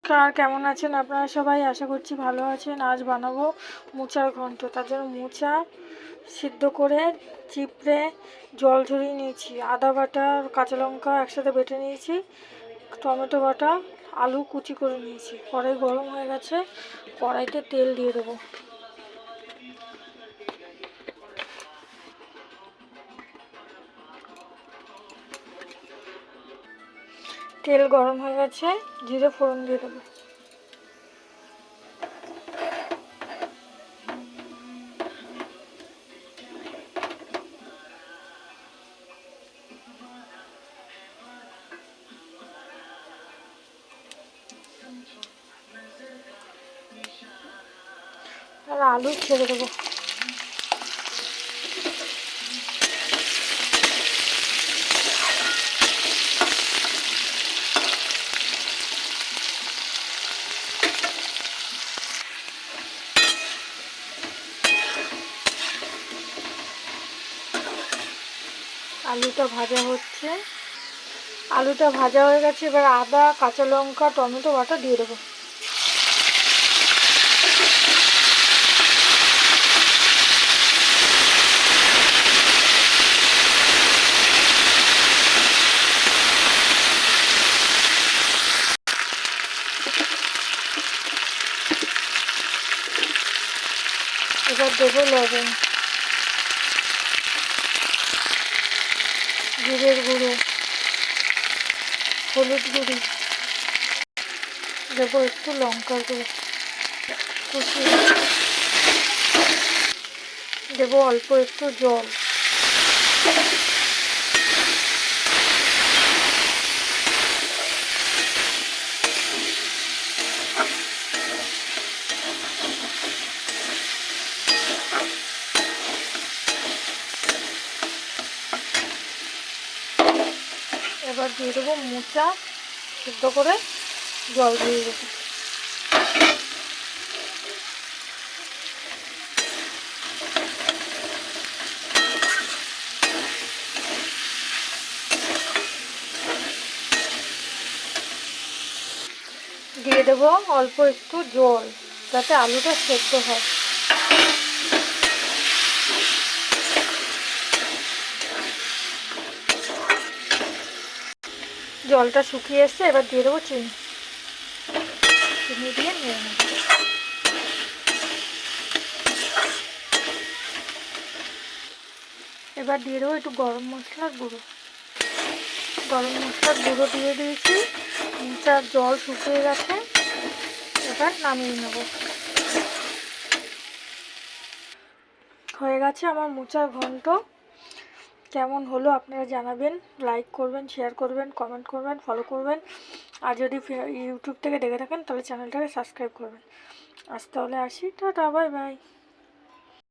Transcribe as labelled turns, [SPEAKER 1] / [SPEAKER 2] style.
[SPEAKER 1] কার কেমন আছেন আপনারা সবাই? আশা করছি ভালো আছেন। আজ বানাবো মোচার ঘন্ট। তার জন্য মোচা সিদ্ধ করে চিপড়ে জল ঝরিয়ে নিয়েছি, আদা বাটা কাঁচা লঙ্কা একসাথে বেটে নিয়েছি, টমেটো বাটা, আলু কুচি করে নিয়েছি। কড়াই গরম হয়ে গেছে, কড়াইতে তেল দিয়ে দেবো। তেল গরম হয়ে গেছে, জিরে ফোড়ন দিয়ে দেবো। আর আলু ছেড়ে দেবো। আলুটা ভাজা হচ্ছে, আলুটা ভাজা হয়ে গেছে। এবার আদা কাঁচা লঙ্কা টমেটো বাটা দিয়ে দেবো। এবার দেবো লবণ, জিরের গুঁড়ো, হলুদ গুঁড়ি, দেবো একটু লঙ্কার গুঁড়ো কুচিয়ে, দেবো অল্প একটু জল। এবার দিয়ে দেবো মোচা সিদ্ধ করে জল দিয়ে দেবো। দিয়ে দেবো অল্প একটু জল, যাতে আলুটা সেদ্ধ হয়। জলটা শুকিয়ে এসছে, এবার দিয়ে দেবো চিনি। চিনি দিয়ে নিয়ে নেব। এবার দিয়ে দেবো একটু গরম মশলার গুঁড়ো। গরম মশলার গুঁড়ো দিয়ে দিয়েছি। মোচার জল শুকিয়ে গেছে, এবার নামিয়ে নেব। হয়ে গেছে আমার মোচার ঘন্ট। কেমন হলো আপনারা জানাবেন, লাইক করবেন, শেয়ার করবেন, কমেন্ট করবেন, ফলো করবেন। আর যদি ইউটিউব থেকে দেখে থাকেন তাহলে চ্যানেলটাকে সাবস্ক্রাইব করবেন। আজ তাহলে আসি, টাটা, বাই বাই।